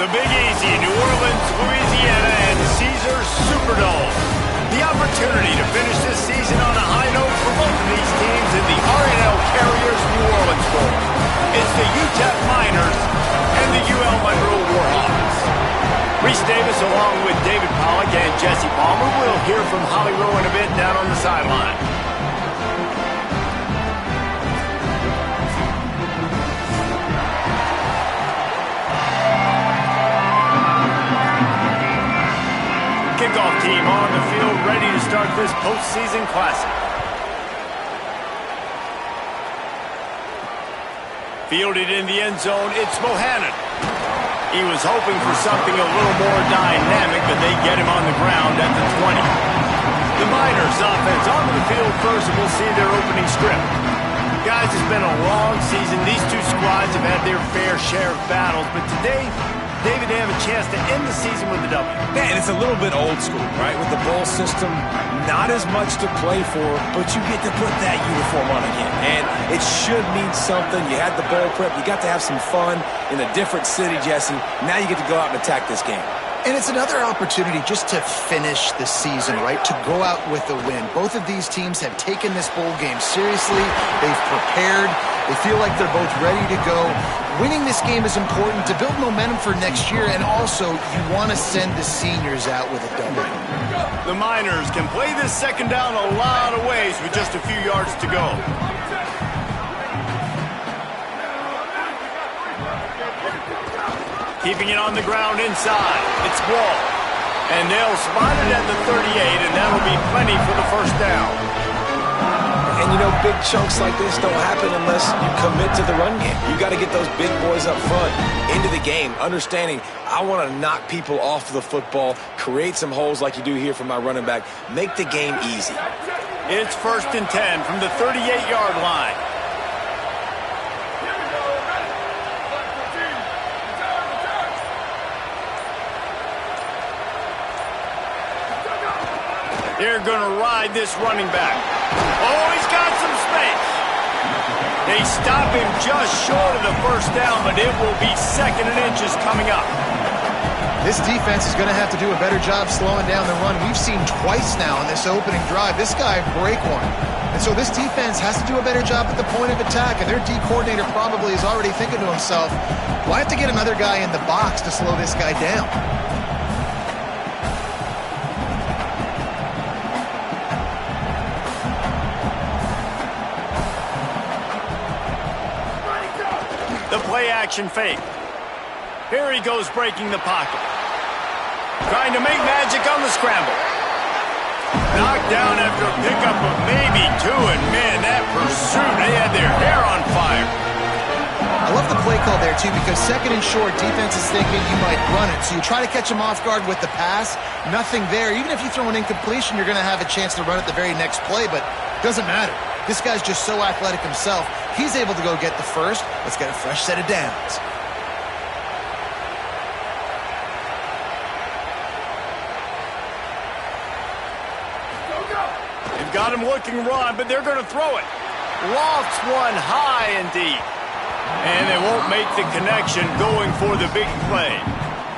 The Big Easy, New Orleans, Louisiana, and Caesars Superdome. The opportunity to finish this season on a high note for both of these teams in the R&L Carriers New Orleans Bowl. It's the UTEP Miners and the UL Monroe Warhawks. Reese Davis along with David Pollack and Jesse Palmer. We'll hear from Holly Rowe in a bit down on the sideline. Kickoff team on the field ready to start this postseason classic. Fielded in the end zone, it's Bohannon. He was hoping for something a little more dynamic, but they get him on the ground at the 20. The Miners offense onto the field first, and we'll see their opening script. Guys, it's been a long season. These two squads have had their fair share of battles, but today, David, they have a chance to end the season with a W. Yeah, and it's a little bit old school, right? With the bowl system, not as much to play for, but you get to put that uniform on again. And it should mean something. You had the bowl prep. You got to have some fun in a different city, Jesse. Now you get to go out and attack this game. And it's another opportunity just to finish the season, right? To go out with a win. Both of these teams have taken this bowl game seriously. They've prepared. They feel like they're both ready to go. Winning this game is important to build momentum for next year, and also you want to send the seniors out with a W. The Miners can play this second down a lot of ways with just a few yards to go. Keeping it on the ground inside. It's Wall. And they'll spot it at the 38, and that'll be plenty for the first down. And, you know, big chunks like this don't happen unless you commit to the run game. You got to get those big boys up front into the game, understanding I want to knock people off the football, create some holes like you do here for my running back, make the game easy. It's 1st and 10 from the 38-yard line. They're going to ride this running back. Oh, he's got some space. They stop him just short of the first down, but it will be 2nd and inches coming up. This defense is going to have to do a better job slowing down the run. We've seen twice now in this opening drive this guy break one. And so this defense has to do a better job at the point of attack, and their D coordinator probably is already thinking to himself, well, I have to get another guy in the box to slow this guy down. Play-action fake. Here he goes breaking the pocket. Trying to make magic on the scramble. Knocked down after a pickup of maybe 2, and man, that pursuit, they had their hair on fire. I love the play call there, too, because 2nd and short, defense is thinking you might run it. So you try to catch them off guard with the pass. Nothing there. Even if you throw an incompletion, you're going to have a chance to run it the very next play, but it doesn't matter. This guy's just so athletic himself. He's able to go get the first. Let's get a fresh set of downs. They've got him looking run, but they're going to throw it. Lofts one high and deep. And they won't make the connection going for the big play.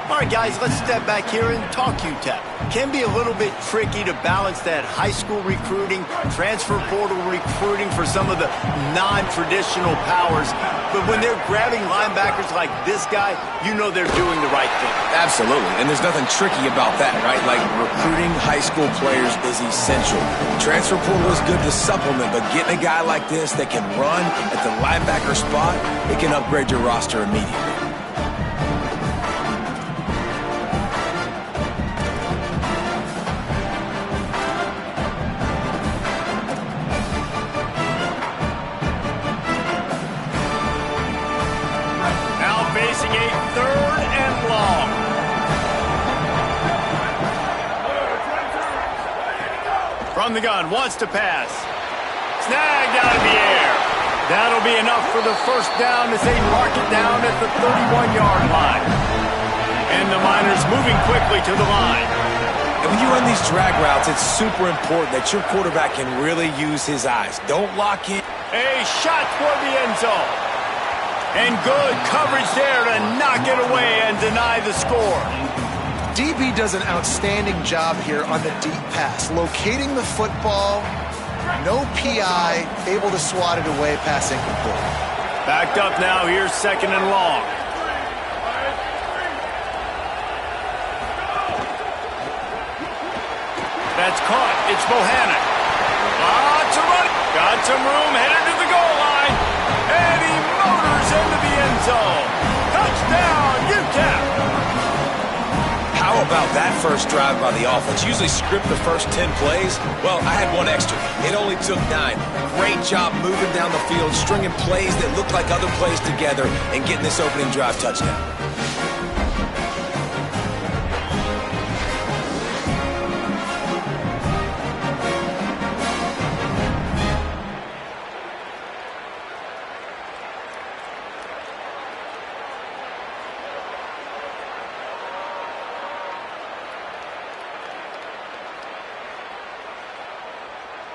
All right, guys, let's step back here and talk UTEP. Can be a little bit tricky to balance that high school recruiting, transfer portal recruiting for some of the non-traditional powers. But when they're grabbing linebackers like this guy, you know they're doing the right thing. Absolutely, and there's nothing tricky about that, right? Like, recruiting high school players is essential. Transfer portal is good to supplement, but getting a guy like this that can run at the linebacker spot, it can upgrade your roster immediately. Facing a 3rd and long. From the gun, wants to pass. Snagged out of the air. That'll be enough for the first down as they mark it down at the 31-yard line. And the Miners moving quickly to the line. And when you run these drag routes, it's super important that your quarterback can really use his eyes. Don't lock in. A shot toward the end zone. And good coverage there to knock it away and deny the score. DB does an outstanding job here on the deep pass, locating the football, no PI, able to swat it away, pass incomplete. Backed up now, here's 2nd and long. That's caught, it's Bohannon. Lots of running, got some room, headed to the goal line, and he motors into the end zone. Touchdown, UTEP! How about that first drive by the offense? Usually script the first 10 plays. Well, I had one extra. It only took 9. Great job moving down the field, stringing plays that look like other plays together, and getting this opening drive touchdown.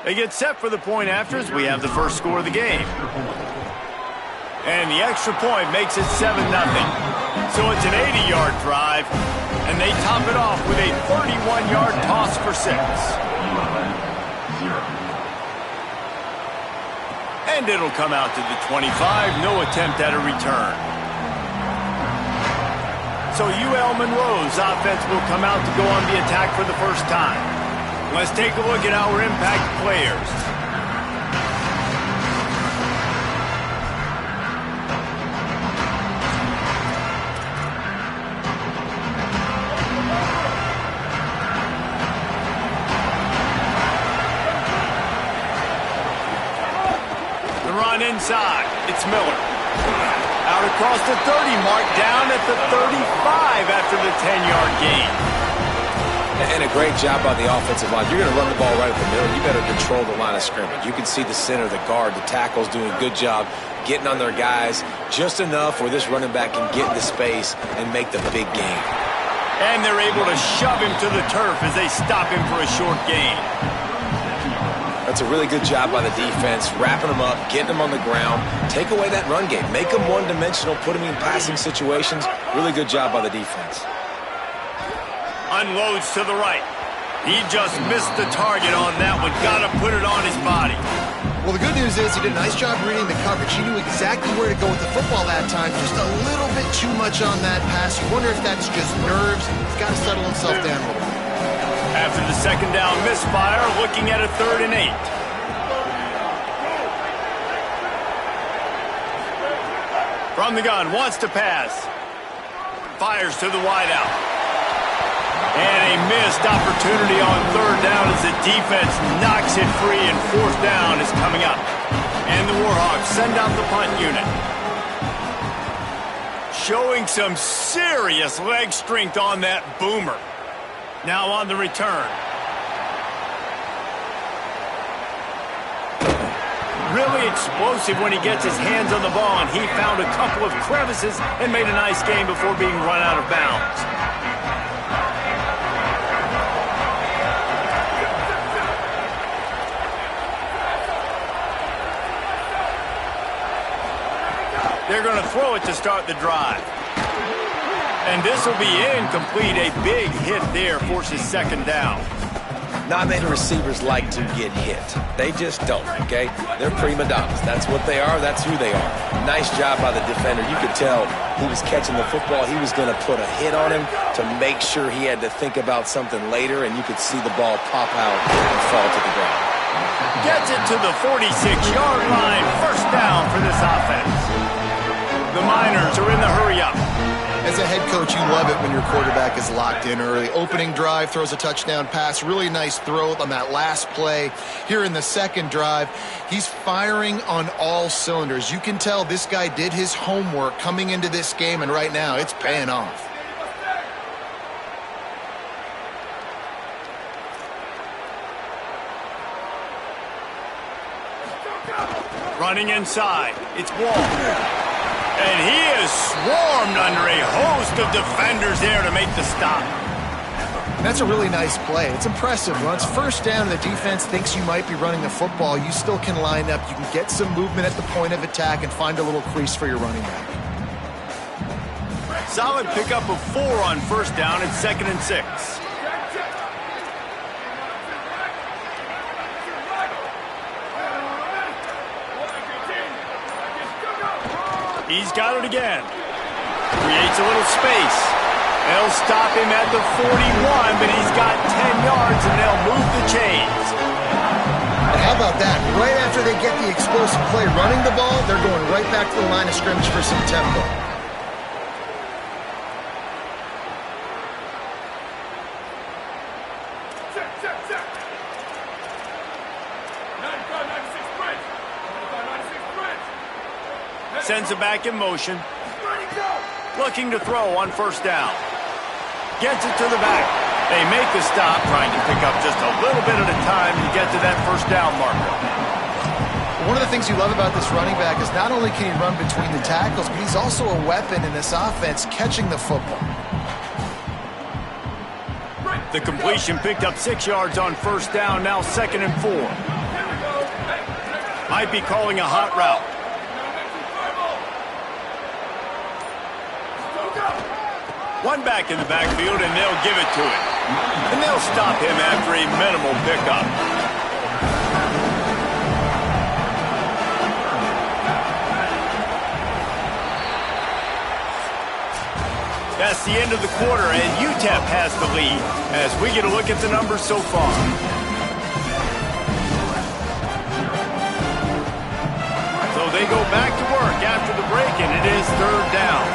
They get set for the point after as we have the first score of the game. And the extra point makes it 7-0. So it's an 80-yard drive, and they top it off with a 31-yard toss for 6. And it'll come out to the 25, no attempt at a return. So UL Monroe's offense will come out to go on the attack for the first time. Let's take a look at our impact players. The run inside. It's Miller. Out across the 30 mark, down at the 35 after the 10-yard gain. And a great job by the offensive line. You're going to run the ball right at the middle. You better control the line of scrimmage. You can see the center, the guard, the tackles doing a good job getting on their guys just enough where this running back can get into space and make the big gain. And they're able to shove him to the turf as they stop him for a short gain. That's a really good job by the defense, wrapping them up, getting them on the ground, take away that run game, make them one-dimensional, put them in passing situations. Really good job by the defense. Unloads to the right. He just missed the target on that one. Got to put it on his body. Well, the good news is he did a nice job reading the coverage. He knew exactly where to go with the football that time. Just a little bit too much on that pass. You wonder if that's just nerves. He's got to settle himself down a little bit. After the 2nd down misfire, looking at a 3rd and 8. From the gun, wants to pass. Fires to the wideout. And a missed opportunity on 3rd down as the defense knocks it free, and 4th down is coming up. And the Warhawks send out the punt unit. Showing some serious leg strength on that boomer. Now on the return. Really explosive when he gets his hands on the ball, and he found a couple of crevices and made a nice game before being run out of bounds. They're going to throw it to start the drive. And this will be incomplete. A big hit there forces 2nd down. Not many receivers like to get hit. They just don't, okay? They're prima donnas. That's what they are. That's who they are. Nice job by the defender. You could tell he was catching the football. He was going to put a hit on him to make sure he had to think about something later, and you could see the ball pop out and fall to the ground. Gets it to the 46-yard line. 1st down for this offense. The Miners are in the hurry-up. As a head coach, you love it when your quarterback is locked in early. Opening drive, throws a touchdown pass. Really nice throw on that last play. Here in the 2nd drive, he's firing on all cylinders. You can tell this guy did his homework coming into this game, and right now it's paying off. Running inside, it's Wall. And he is swarmed under a host of defenders there to make the stop. That's a really nice play. It's impressive. When it's first down and the defense thinks you might be running the football, you still can line up. You can get some movement at the point of attack and find a little crease for your running back. Solid pickup of 4 on first down and 2nd and 6. He's got it again. Creates a little space. They'll stop him at the 41, but he's got 10 yards, and they'll move the chains. How about that? Right after they get the explosive play running the ball, they're going right back to the line of scrimmage for some tempo. Sends it back in motion. Looking to throw on first down. Gets it to the back. They make the stop, trying to pick up just a little bit at a time to get to that first down marker. One of the things you love about this running back is not only can he run between the tackles, but he's also a weapon in this offense catching the football. The completion picked up 6 yards on first down, now 2nd and 4. Might be calling a hot route. One back in the backfield, and they'll give it to him. And they'll stop him after a minimal pickup. That's the end of the quarter, and UTEP has the lead as we get a look at the numbers so far. So they go back to work after the break, and it is 3rd down.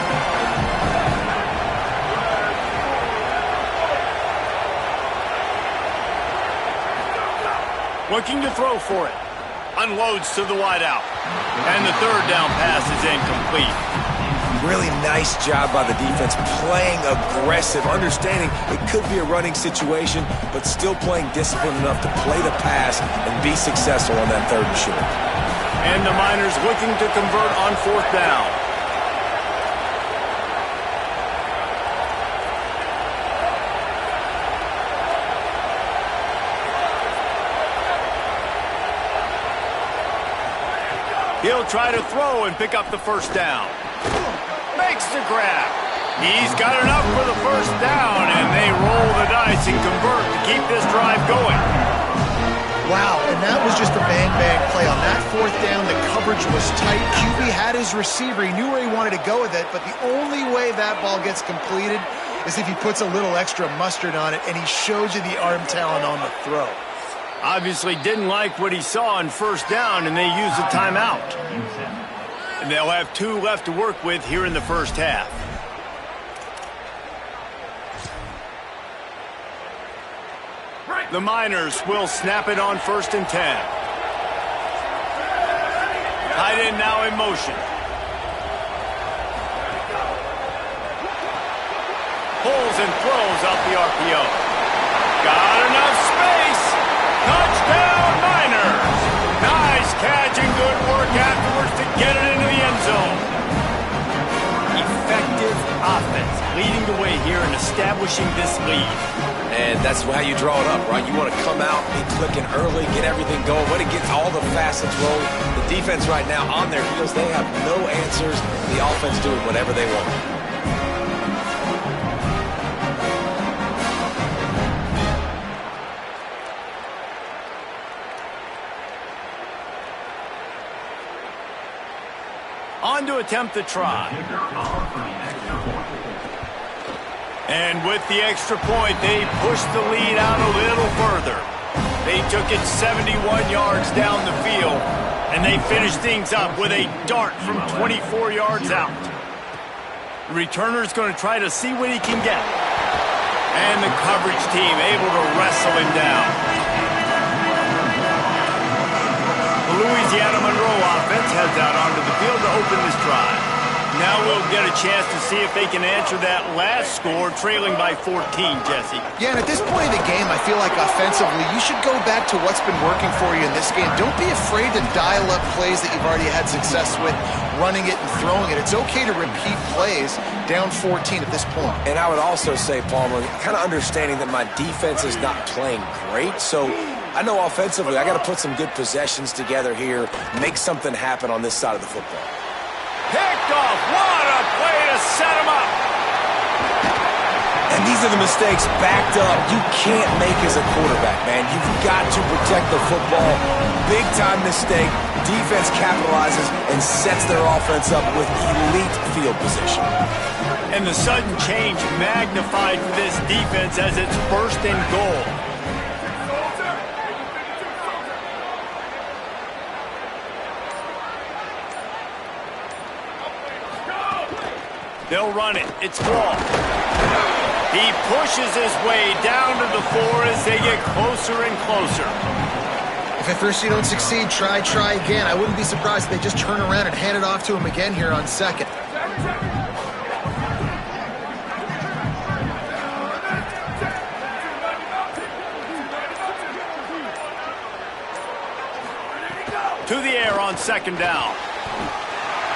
Looking to throw for it. Unloads to the wideout. And the 3rd down pass is incomplete. Really nice job by the defense, playing aggressive, understanding it could be a running situation, but still playing disciplined enough to play the pass and be successful on that 3rd and short. And the Miners looking to convert on 4th down. He'll try to throw and pick up the first down. Makes the grab. He's got enough for the first down, and they roll the dice and convert to keep this drive going. Wow, and that was just a bang-bang play. On that 4th down, the coverage was tight. QB had his receiver. He knew where he wanted to go with it, but the only way that ball gets completed is if he puts a little extra mustard on it, and he shows you the arm talent on the throw. Obviously didn't like what he saw on first down, and they used a timeout. And they'll have 2 left to work with here in the first half. The Miners will snap it on 1st and 10. Tight end now in motion. Pulls and throws out the RPO. Got enough space. Touchdown, Miners! Nice catch and good work afterwards to get it into the end zone. Effective offense leading the way here and establishing this lead. And that's how you draw it up, right? You want to come out, be clicking early, get everything going, when it gets all the facets rolling. The defense right now on their heels, they have no answers. The offense doing whatever they want. On to attempt the try. And with the extra point, they pushed the lead out a little further. They took it 71 yards down the field, and they finished things up with a dart from 24 yards out. The returner's going to try to see what he can get. And the coverage team able to wrestle him down. The Louisiana Monroe offense heads out onto the field to open this drive. Now we'll get a chance to see if they can answer that last score, trailing by 14, Jesse. Yeah, and at this point of the game, I feel like offensively, you should go back to what's been working for you in this game. Don't be afraid to dial up plays that you've already had success with, running it and throwing it. It's okay to repeat plays down 14 at this point. And I would also say, Palmer, kind of understanding that my defense is not playing great, so I know offensively I got to put some good possessions together here, make something happen on this side of the football. Picked off. What a play to set him up. And these are the mistakes backed up you can't make as a quarterback, man. You've got to protect the football. Big-time mistake. Defense capitalizes and sets their offense up with elite field position. And the sudden change magnified for this defense as it's first and goal. They'll run it. It's Wall. He pushes his way down to the 4 as they get closer and closer. If at first you don't succeed, try again. I wouldn't be surprised if they just turn around and hand it off to him again here on second. To the air on second down.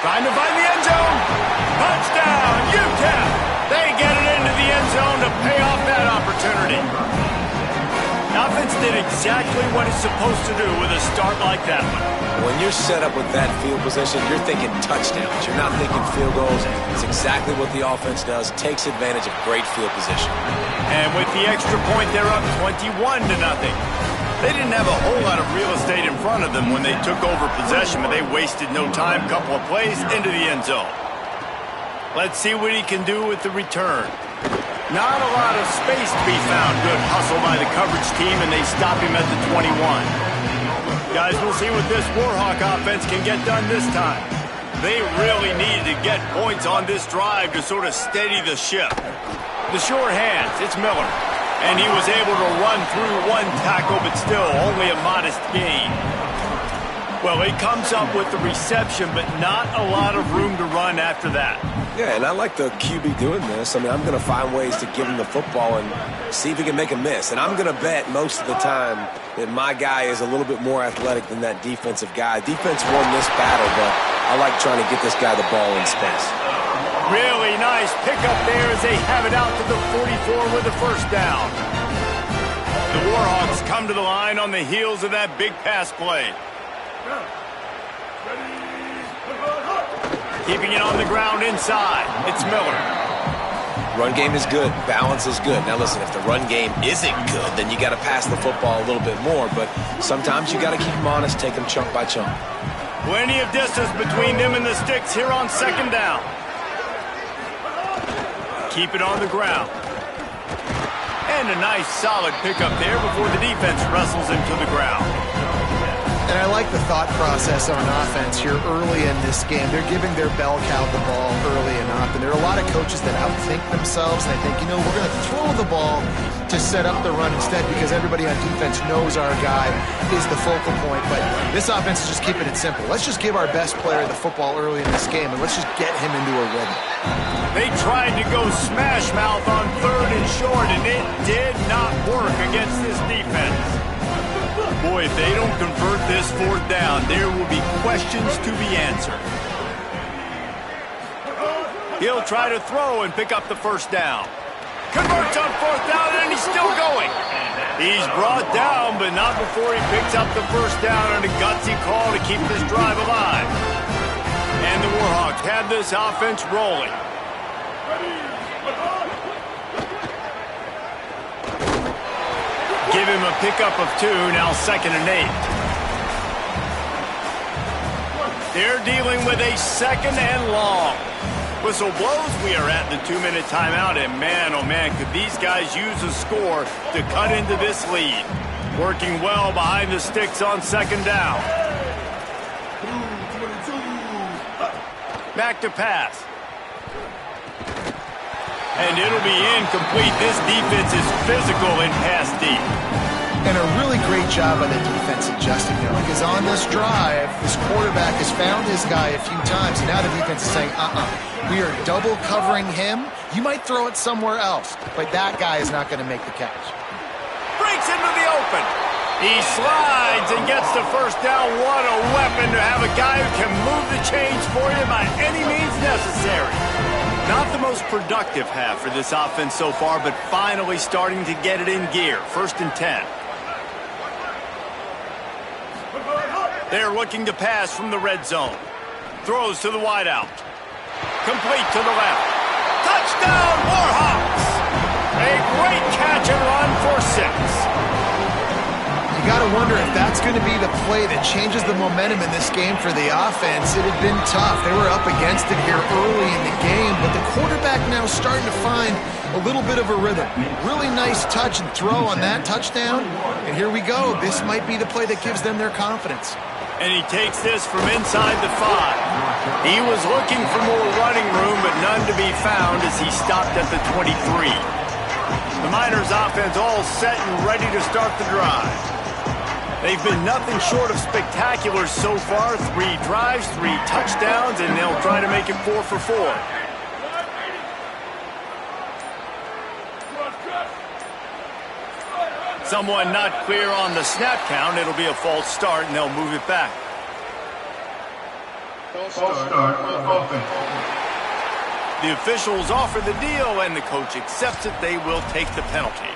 Trying to find the end zone. Touchdown, UTEP. They get it into the end zone to pay off that opportunity. The offense did exactly what it's supposed to do with a start like that one. When you're set up with that field position, you're thinking touchdowns. You're not thinking field goals. It's exactly what the offense does. Takes advantage of great field position. And with the extra point, they're up 21-0. They didn't have a whole lot of real estate in front of them when they took over possession, but they wasted no time. Couple of plays into the end zone. Let's see what he can do with the return. Not a lot of space to be found. Good hustle by the coverage team, and they stop him at the 21. Guys, we'll see what this Warhawk offense can get done this time. They really needed to get points on this drive to sort of steady the ship. The sure hands, it's Miller. And he was able to run through one tackle, but still only a modest gain. Well, he comes up with the reception, but not a lot of room to run after that. Yeah, and I like the QB doing this. I mean, I'm going to find ways to give him the football and see if he can make a miss. And I'm going to bet most of the time that my guy is a little bit more athletic than that defensive guy. Defense won this battle, but I like trying to get this guy the ball in space. Really nice pickup there as they have it out to the 44 with the first down. The Warhawks come to the line on the heels of that big pass play. Keeping it on the ground inside. It's Miller. Run game is good. Balance is good. Now listen, if the run game isn't good, then you got to pass the football a little bit more. But sometimes you got to keep them honest, take them chunk by chunk. Plenty of distance between them and the sticks here on second down. Keep it on the ground. And a nice solid pickup there before the defense wrestles him to the ground. And I like the thought process on offense here early in this game. They're giving their bell cow the ball early enough. And there are a lot of coaches that outthink themselves. And they think, you know, we're going to throw the ball to set up the run instead because everybody on defense knows our guy is the focal point. But this offense is just keeping it simple. Let's just give our best player the football early in this game, and let's just get him into a rhythm. They tried to go smash mouth on third and short, and it did not work against this defense. Boy, if they don't convert this fourth down, there will be questions to be answered. He'll try to throw and pick up the first down. Converts on fourth down, and he's still going. He's brought down, but not before he picks up the first down on a gutsy call to keep this drive alive. And the Warhawks have this offense rolling. Give him a pickup of 2, now 2nd and 8. They're dealing with a 2nd and long. Whistle blows, we are at the 2-minute timeout, and man, oh man, could these guys use a score to cut into this lead. Working well behind the sticks on 2nd down. Back to pass. And it'll be incomplete. This defense is physical and pass deep. And a really great job by the defense adjusting there, because on this drive, this quarterback has found his guy a few times, and now the defense is saying, we are double covering him. You might throw it somewhere else, but that guy is not going to make the catch. Breaks into the open. He slides and gets the first down. What a weapon to have a guy who can move the chains for you by any means necessary. Not the most productive half for this offense so far, but finally starting to get it in gear. 1st and 10. They're looking to pass from the red zone. Throws to the wideout. Complete to the left. Touchdown, Warhawks! A great catch and run for 6. You got to wonder if that's going to be the play that changes the momentum in this game for the offense. It had been tough. They were up against it here early in the game, but the quarterback now starting to find a little bit of a rhythm. Really nice touch and throw on that touchdown, and here we go. This might be the play that gives them their confidence. And he takes this from inside the 5. He was looking for more running room, but none to be found as he stopped at the 23. The Miners offense all set and ready to start the drive. They've been nothing short of spectacular so far. 3 drives, 3 touchdowns, and they'll try to make it 4 for 4. Someone not clear on the snap count. It'll be a false start, and they'll move it back. False start, offense. The officials offer the deal, and the coach accepts it. They will take the penalty.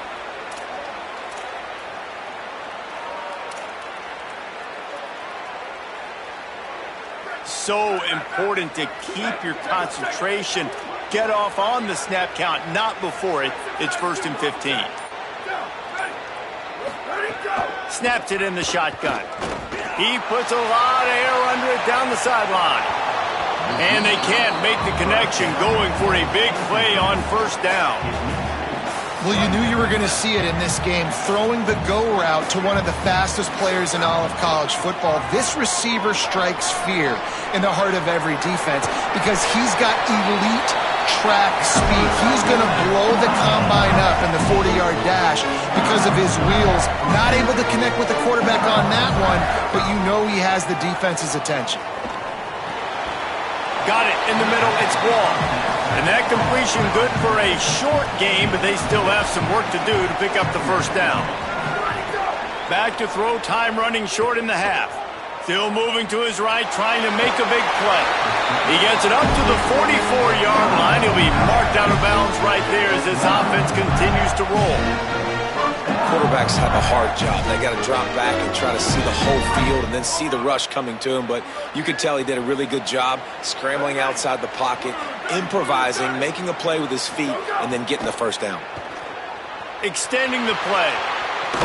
So important to keep your concentration. Get off on the snap count, not before it. It's 1st and 15. Snaps it in the shotgun. He puts a lot of air under it down the sideline. And they can't make the connection, going for a big play on 1st down. Well, you knew you were going to see it in this game, throwing the go route to one of the fastest players in all of college football. This receiver strikes fear in the heart of every defense because he's got elite track speed. He's going to blow the combine up in the 40-yard dash because of his wheels. Not able to connect with the quarterback on that one, but you know he has the defense's attention. Got it in the middle. It's Wall. And that completion good for a short game, but they still have some work to do to pick up the 1st down. Back to throw, time running short in the half. Still moving to his right, trying to make a big play. He gets it up to the 44-yard line. He'll be marked out of bounds right there as this offense continues to roll. Quarterbacks have a hard job. They got to drop back and try to see the whole field and then see the rush coming to him. But you could tell he did a really good job scrambling outside the pocket, improvising, making a play with his feet, and then getting the 1st down. Extending the play.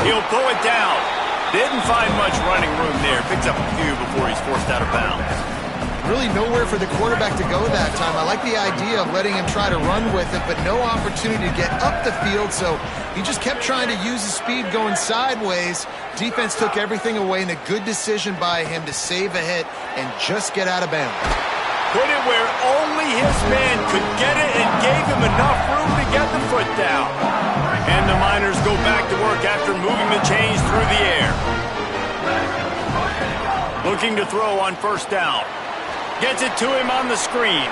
He'll pull it down. Didn't find much running room there. Picks up a few before he's forced out of bounds. Really nowhere for the quarterback to go that time. I like the idea of letting him try to run with it, but no opportunity to get up the field, so he just kept trying to use his speed going sideways. Defense took everything away, and a good decision by him to save a hit and just get out of bounds. Put it where only his man could get it and gave him enough room to get the foot down. And the Miners go back to work after moving the chains through the air. Looking to throw on 1st down. Gets it to him on the screen.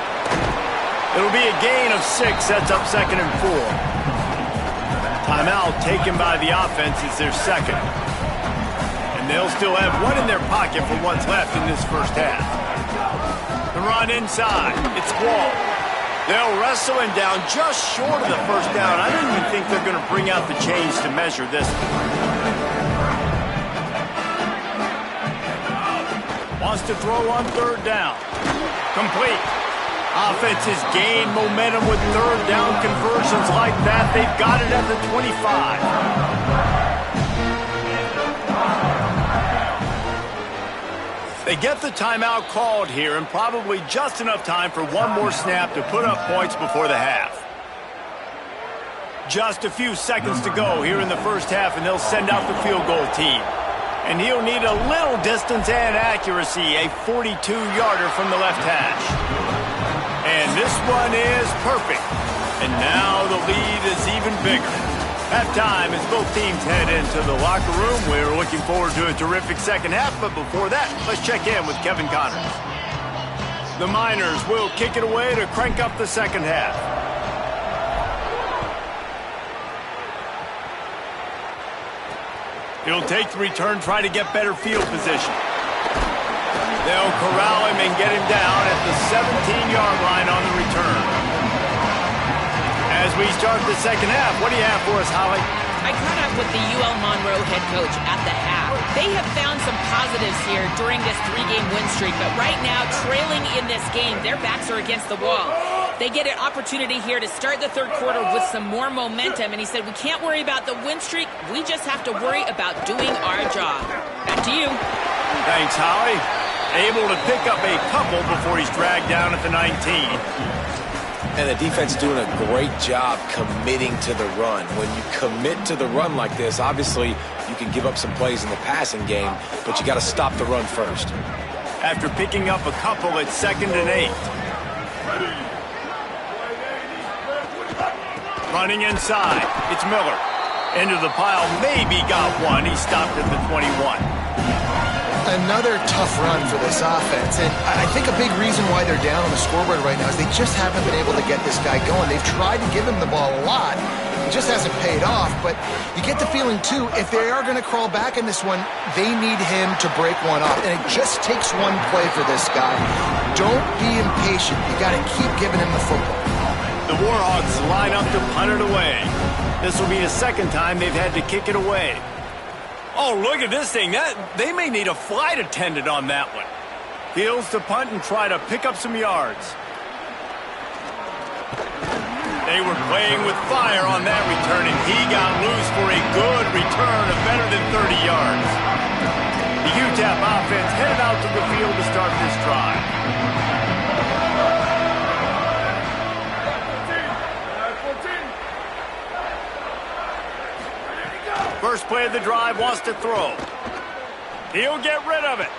It'll be a gain of 6. Sets up 2nd and 4. Timeout taken by the offense is their 2nd. And they'll still have one in their pocket for what's left in this 1st half. The run inside. It's Wall. They'll wrestle him down just short of the 1st down. I don't even think they're going to bring out the chains to measure this one. Wants to throw on 3rd down. Complete. Offenses gain momentum with 3rd down conversions like that. They've got it at the 25. They get the timeout called here, and probably just enough time for one more snap to put up points before the half. Just a few seconds to go here in the 1st half, and they'll send out the field goal team. And he'll need a little distance and accuracy, a 42-yarder from the left hash. And this one is perfect. And now the lead is even bigger. Halftime as both teams head into the locker room. We're looking forward to a terrific second half, but before that, let's check in with Kevin Connors. The Miners will kick it away to crank up the second half. He'll take the return, try to get better field position. They'll corral him and get him down at the 17-yard line on the return. As we start the second half, what do you have for us, Holly? I caught up with the UL Monroe head coach at the half. They have found some positives here during this 3-game win streak, but right now, trailing in this game, their backs are against the wall. They get an opportunity here to start the third quarter with some more momentum, and he said, we can't worry about the win streak, we just have to worry about doing our job. Back to you. Thanks, Holly. Able to pick up a couple before he's dragged down at the 19. And the defense doing a great job committing to the run. When you commit to the run like this, obviously you can give up some plays in the passing game, but you got to stop the run first. After picking up a couple, it's 2nd and 8. Running inside, it's Miller. Into the pile, maybe got one. He stopped at the 21. Another tough run for this offense, and I think a big reason why they're down on the scoreboard right now is they just haven't been able to get this guy going. They've tried to give him the ball a lot. It just hasn't paid off, but you get the feeling, too, if they are going to crawl back in this one, they need him to break one off, and it just takes one play for this guy. Don't be impatient. You got to keep giving him the football. The Warhawks line up to punt it away. This will be the second time they've had to kick it away. Oh, look at this thing. They may need a flight attendant on that one. Fields to punt and try to pick up some yards. They were playing with fire on that return, and he got loose for a good return of better than 30 yards. The UTEP offense headed out to the field to start this drive. First play of the drive, wants to throw. He'll get rid of it.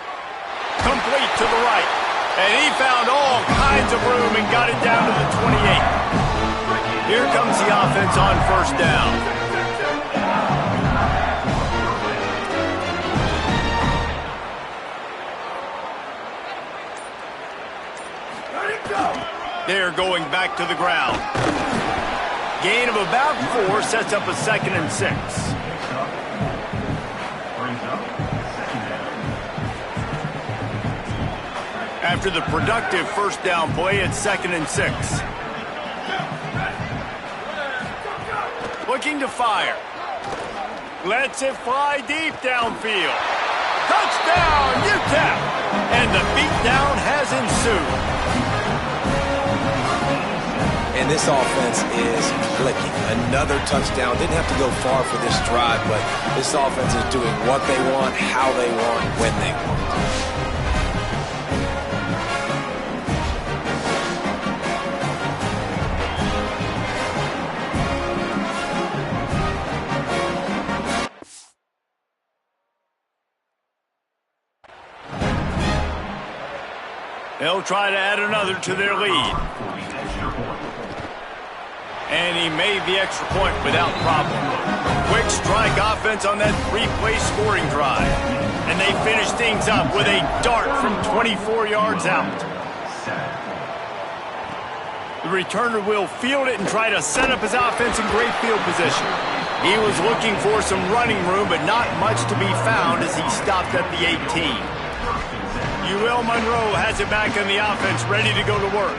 Complete to the right. And he found all kinds of room and got it down to the 28. Here comes the offense on first down. They're going back to the ground. Gain of about 4 sets up a 2nd and 6. After the productive first down play, it's 2nd and 6. Looking to fire. Lets it fly deep downfield. Touchdown, UTEP! And the beatdown has ensued. And this offense is clicking. Another touchdown. Didn't have to go far for this drive, but this offense is doing what they want, how they want, when they want. They'll try to add another to their lead. And he made the extra point without problem. Quick strike offense on that 3-play scoring drive. And they finish things up with a dart from 24 yards out. The returner will field it and try to set up his offense in great field position. He was looking for some running room, but not much to be found as he stopped at the 18. UL Monroe has it back on the offense, ready to go to work.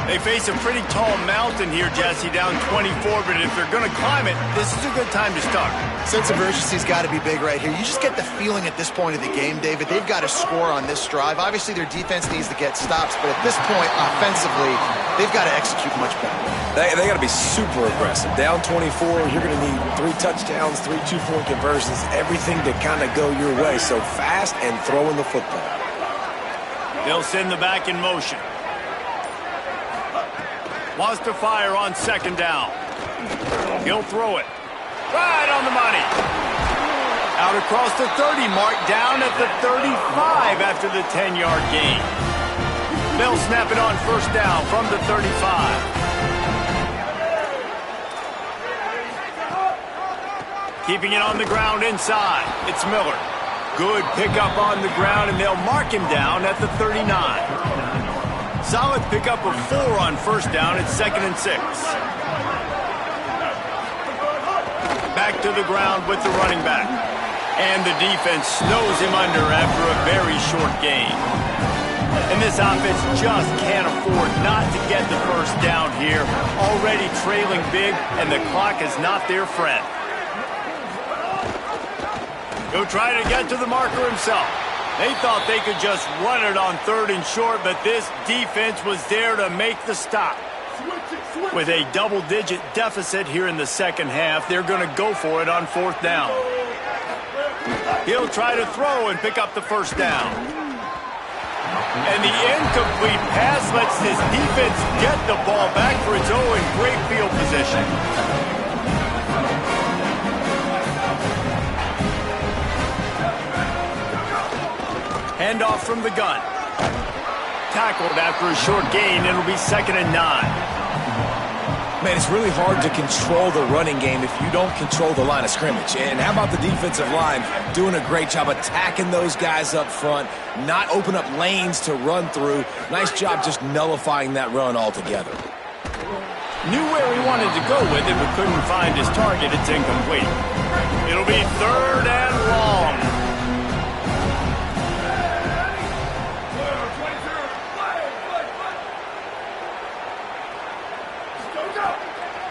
They face a pretty tall mountain here, Jesse, down 24, but if they're going to climb it, this is a good time to start. Sense of urgency's got to be big right here. You just get the feeling at this point of the game, David, they've got to score on this drive. Obviously, their defense needs to get stops, but at this point, offensively, they've got to execute much better. They got to be super aggressive. Down 24, you're going to need 3 touchdowns, 3 2-point conversions, everything to kind of go your way. So fast and throwing the football. They'll send the back in motion. Wants to fire on 2nd down. He'll throw it. Right on the money. Out across the 30 mark, down at the 35 after the 10-yard gain. They'll snap it on first down from the 35. Keeping it on the ground inside. It's Miller. Good pickup on the ground, and they'll mark him down at the 39. Solid pickup of 4 on first down. It's 2nd and 6. Back to the ground with the running back. And the defense snows him under after a very short game. And this offense just can't afford not to get the first down here. Already trailing big, and the clock is not their friend. He'll try to get to the marker himself. They thought they could just run it on 3rd and short, but this defense was there to make the stop. With a double-digit deficit here in the second half, they're going to go for it on 4th down. He'll try to throw and pick up the first down. And the incomplete pass lets this defense get the ball back for its own great field position. Handoff from the gun. Tackled after a short gain. It'll be 2nd and 9. Man, it's really hard to control the running game if you don't control the line of scrimmage. And how about the defensive line doing a great job attacking those guys up front, not open up lanes to run through. Nice job just nullifying that run altogether. Knew where he wanted to go with it, but couldn't find his target. It's incomplete. It'll be 3rd and long.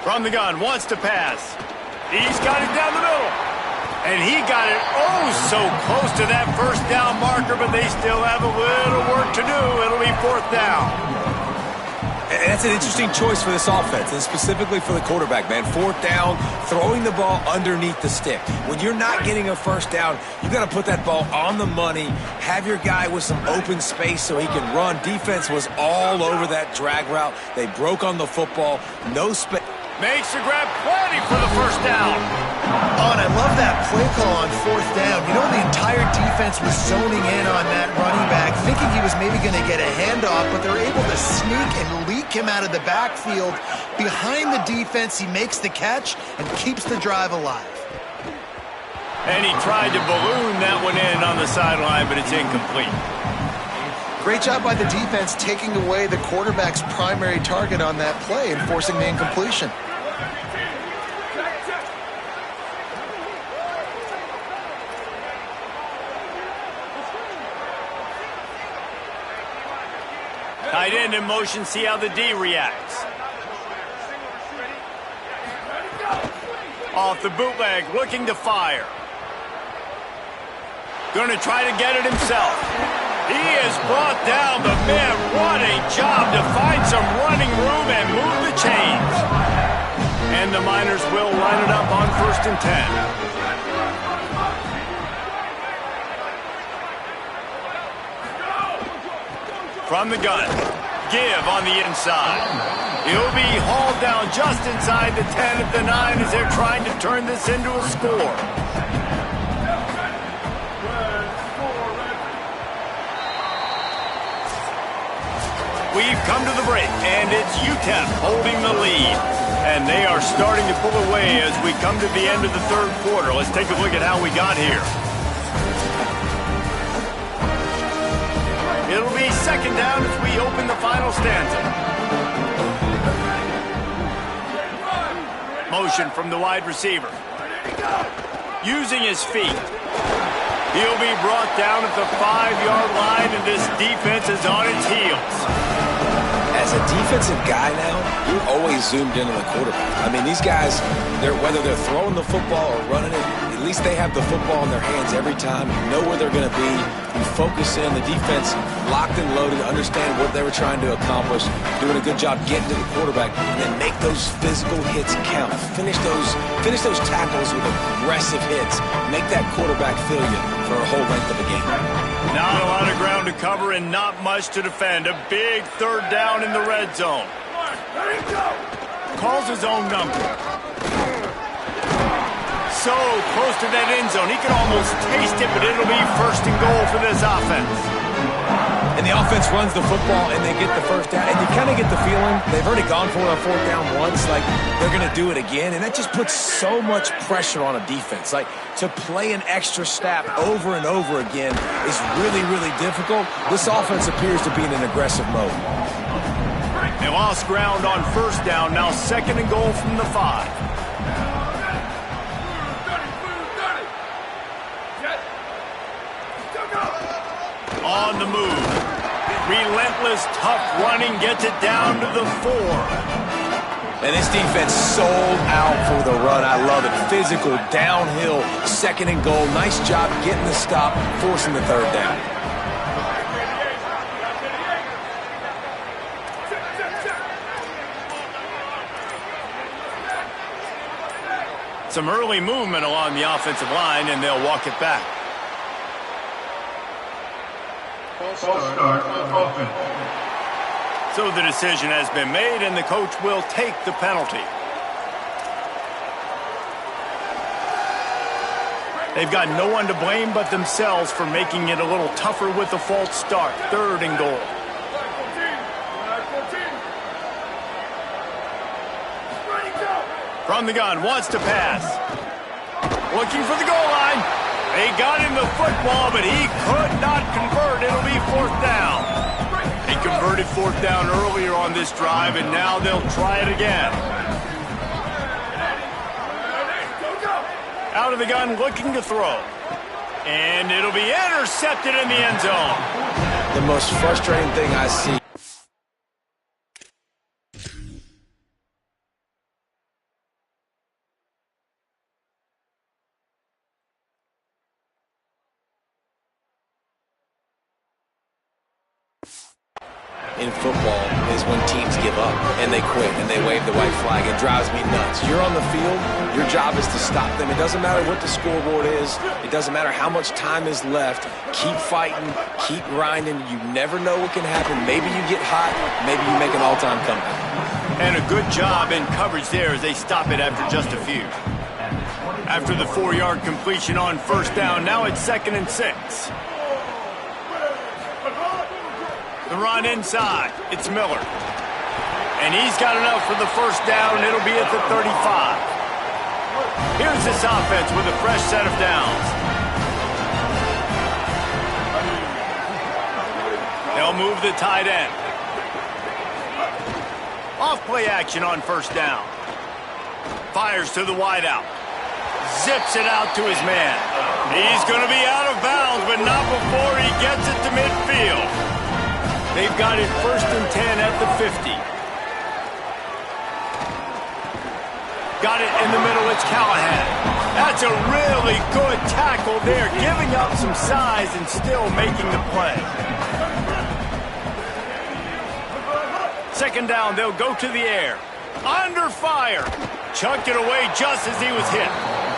From the gun, wants to pass. He's got it down the middle. And he got it so close to that first down marker, but they still have a little work to do. It'll be 4th down. And that's an interesting choice for this offense, and specifically for the quarterback, man. 4th down, throwing the ball underneath the stick. When you're not getting a first down, you got to put that ball on the money, have your guy with some open space so he can run. Defense was all over that drag route. They broke on the football. No space. Makes the grab, plenty for the first down. Oh, and I love that play call on 4th down. You know, the entire defense was zoning in on that running back, thinking he was maybe going to get a handoff, but they're able to sneak and leak him out of the backfield. Behind the defense, he makes the catch and keeps the drive alive. And he tried to balloon that one in on the sideline, but it's incomplete. Great job by the defense taking away the quarterback's primary target on that play and forcing the incompletion. Tight end in motion, see how the D reacts. Off the bootleg, looking to fire. Going to try to get it himself. He is brought down, but man, what a job to find some running room and move the chains. And the Miners will line it up on 1st and 10. From the gun, give on the inside. He'll be hauled down just inside the 10 at the 9 as they're trying to turn this into a score. We've come to the break, and it's UTEP holding the lead. And they are starting to pull away as we come to the end of the 3rd quarter. Let's take a look at how we got here. It'll be 2nd down as we open the final stanza. Motion from the wide receiver. Using his feet. He'll be brought down at the 5-yard line, and this defense is on its heels. As a defensive guy now, you're always zoomed in on the quarterback. I mean, these guys, whether they're throwing the football or running it, at least they have the football in their hands every time. You know where they're going to be. You focus in. The defense locked and loaded, understand what they were trying to accomplish, doing a good job getting to the quarterback, and then make those physical hits count. Finish those tackles with aggressive hits. Make that quarterback feel you for a whole length of the game. Not a lot of ground to cover and not much to defend. A big 3rd down in the red zone. Calls his own number. So close to that end zone. He can almost taste it, but it'll be 1st and goal for this offense. And the offense runs the football, and they get the first down. And you kind of get the feeling they've already gone for it on fourth down once, like they're going to do it again. And that just puts so much pressure on a defense. Like, to play an extra snap over and over again is really, really difficult. This offense appears to be in an aggressive mode. They lost ground on first down. Now 2nd and goal from the 5. On the move. Relentless, tough running gets it down to the 4. And this defense sold out for the run. I love it. Physical, downhill, 2nd and goal. Nice job getting the stop, forcing the 3rd down. Some early movement along the offensive line, and they'll walk it back. So the decision has been made, and the coach will take the penalty. They've got no one to blame but themselves for making it a little tougher with a false start. 3rd and goal. From the gun, wants to pass. Looking for the goal line. They got him the football, but he could not convert. It'll be 4th down. They converted 4th down earlier on this drive, and now they'll try it again. Out of the gun, looking to throw. And it'll be intercepted in the end zone. The most frustrating thing I see. In football is when teams give up and they quit and they wave the white flag. It drives me nuts. You're on the field. Your job is to stop them. It doesn't matter what the scoreboard is. It doesn't matter how much time is left. Keep fighting. Keep grinding. You never know what can happen. Maybe you get hot. Maybe you make an all-time comeback. And a good job in coverage there as they stop it after just a few. After the 4-yard completion on first down, now it's 2nd and 6. The run inside. It's Miller. And he's got enough for the first down. It'll be at the 35. Here's this offense with a fresh set of downs. They'll move the tight end. Off play action on first down. Fires to the wideout. Zips it out to his man. He's going to be out of bounds, but not before he gets it to midfield. They've got it 1st and 10 at the 50. Got it in the middle, it's Callahan. That's a really good tackle there, giving up some size and still making the play. 2nd down, they'll go to the air. Under fire. Chucked it away just as he was hit.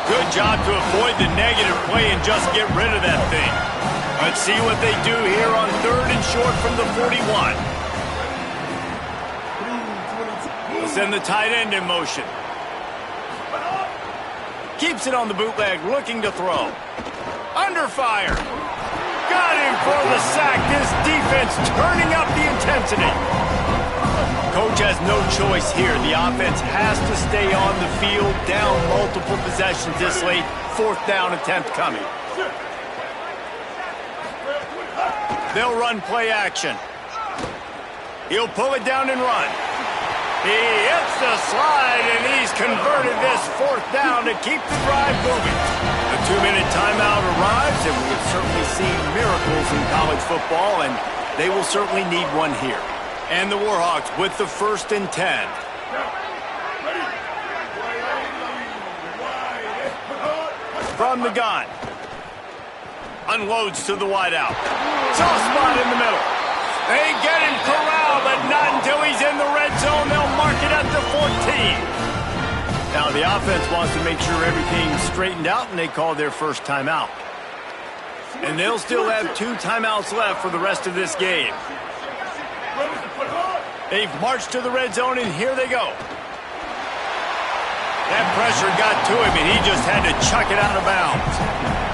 Good job to avoid the negative play and just get rid of that thing. Let's see what they do here on 3rd and short from the 41. They'll send the tight end in motion. Keeps it on the bootleg, looking to throw. Under fire. Got him for the sack. This defense turning up the intensity. Coach has no choice here. The offense has to stay on the field, down multiple possessions this late. 4th down attempt coming. They'll run play action. He'll pull it down and run. He hits the slide, and he's converted this 4th down to keep the drive moving. The 2-minute timeout arrives, and we have certainly seen miracles in college football, and they will certainly need one here. And the Warhawks with the 1st and 10. From the gun. Unloads to the wideout. Soft spot in the middle. They get him corralled, but not until he's in the red zone. They'll mark it at the 14. Now the offense wants to make sure everything's straightened out, and they call their first timeout. And they'll still have 2 timeouts left for the rest of this game. They've marched to the red zone, and here they go. That pressure got to him, and he just had to chuck it out of bounds.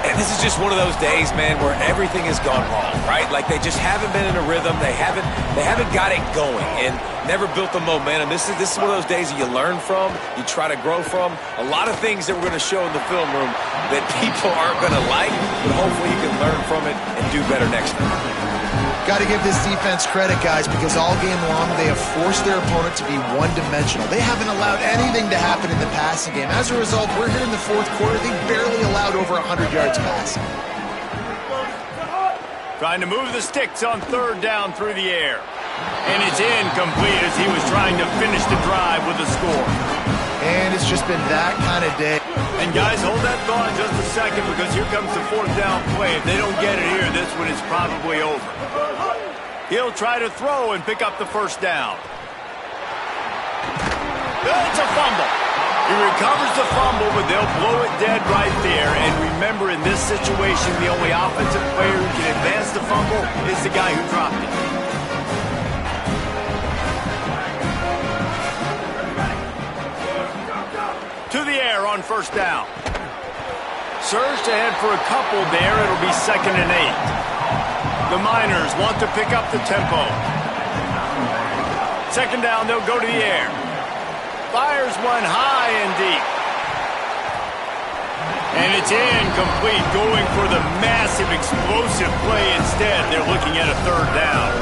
And This is just one of those days, man, where everything has gone wrong, right? Like they just haven't been in a rhythm. They haven't got it going and never built the momentum. This is one of those days that you learn from, you try to grow from. A lot of things that we're going to show in the film room that people aren't going to like, but hopefully you can learn from it and do better next time. Got to give this defense credit, guys, because all game long they have forced their opponent to be one-dimensional. They haven't allowed anything to happen in the passing game. As a result, we're here in the fourth quarter. They barely allowed over 100 yards passing. Trying to move the sticks on third down through the air. And it's incomplete as he was trying to finish the drive with a score. And it's just been that kind of day. And guys, hold that thought just a second because here comes the fourth down play. If they don't get it here, this one is probably over. He'll try to throw and pick up the first down. It's a fumble. He recovers the fumble, but they'll blow it dead right there. And remember, in this situation, the only offensive player who can advance the fumble is the guy who dropped it. To the air on first down. Surged ahead for a couple there. It'll be 2nd and 8. The Miners want to pick up the tempo. 2nd down, they'll go to the air. Fires one high and deep. And it's incomplete, going for the massive explosive play instead. They're looking at a 3rd down.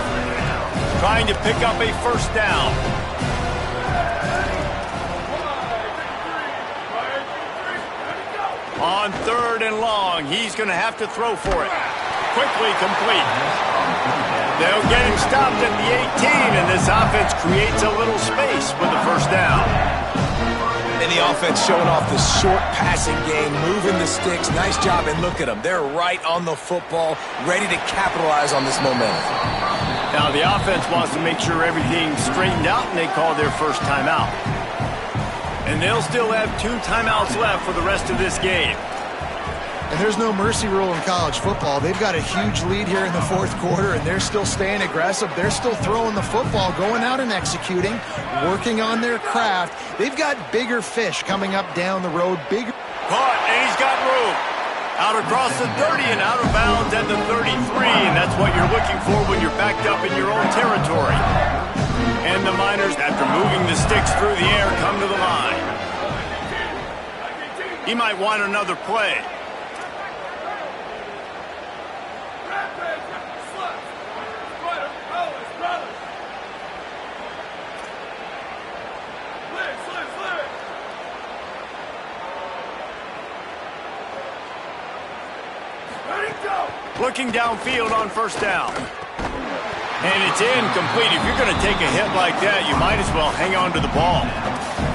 Trying to pick up a first down. On 3rd and long, he's going to have to throw for it. Quickly complete. They'll get him stopped at the 18, and this offense creates a little space with the first down. And the offense showing off the short passing game, moving the sticks. Nice job, and look at them. They're right on the football, ready to capitalize on this momentum. Now, the offense wants to make sure everything's straightened out, and they call their first timeout. And they'll still have 2 timeouts left for the rest of this game. And there's no mercy rule in college football. They've got a huge lead here in the fourth quarter, and they're still staying aggressive. They're still throwing the football, going out and executing, working on their craft. They've got bigger fish coming up down the road. Bigger. Caught, and he's got room. Out across the 30 and out of bounds at the 33, and that's what you're looking for when you're backed up in your own territory. And the Miners, after moving the sticks through the air, come to the line. He might want another play. Looking downfield on first down. And it's incomplete. If you're going to take a hit like that, you might as well hang on to the ball.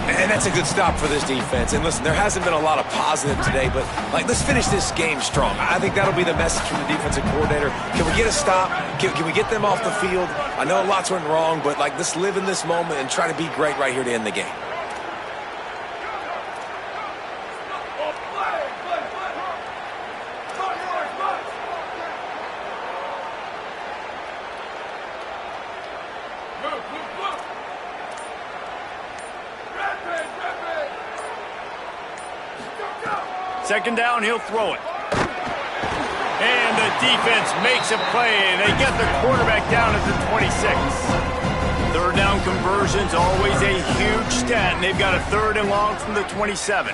And that's a good stop for this defense. And listen, there hasn't been a lot of positive today, but let's finish this game strong. I think that'll be the message from the defensive coordinator. Can we get a stop? Can we get them off the field? I know lots went wrong, but let's live in this moment and try to be great right here to end the game. Second down, he'll throw it. And the defense makes a play. They get the quarterback down at the 26. 3rd down conversion's always a huge stat, and they've got a 3rd and long from the 27.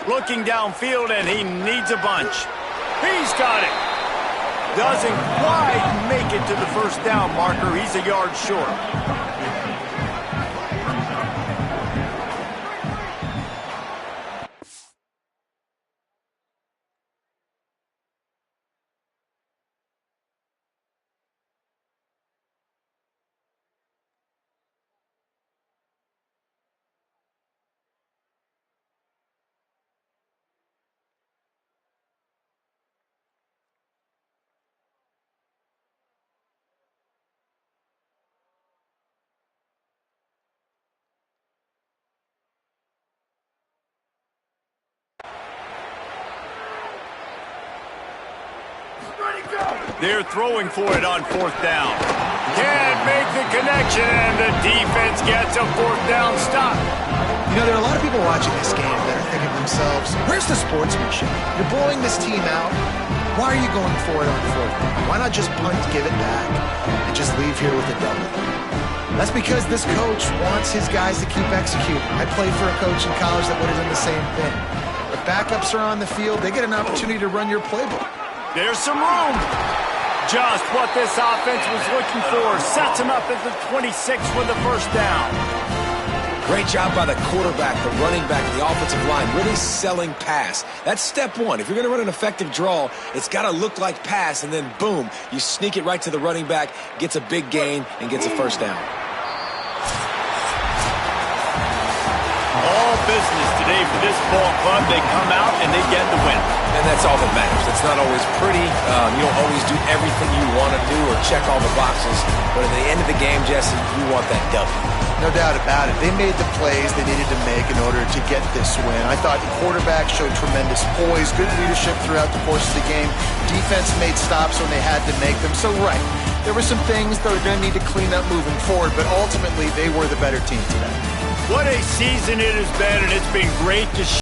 Looking downfield, and he needs a bunch. He's got it. Doesn't quite make it to the first down marker. He's a yard short. They're throwing for it on 4th down. Can't make the connection, and the defense gets a 4th down stop. You know, there are a lot of people watching this game that are thinking to themselves, where's the sportsmanship? You're blowing this team out. Why are you going for it on fourth? Why not just punt, give it back, and just leave here with a W? That's because this coach wants his guys to keep executing. I played for a coach in college that would have done the same thing. If backups are on the field, they get an opportunity to run your playbook. There's some room. Just what this offense was looking for. Sets him up at the 26 for the first down. Great job by the quarterback, the running back, the offensive line, really selling pass. That's step one. If you're going to run an effective draw, it's got to look like pass, and then boom, you sneak it right to the running back, gets a big gain, and gets a first down. All business today for this ball club. They come out and they get the win. And that's all that matters. It's not always pretty. You don't always do everything you want to do or check all the boxes. But at the end of the game, Jesse, you want that W. No doubt about it. They made the plays they needed to make in order to get this win. I thought the quarterback showed tremendous poise, good leadership throughout the course of the game. Defense made stops when they had to make them. So, right, there were some things that were going to need to clean up moving forward, but ultimately they were the better team today. What a season it has been, and it's been great to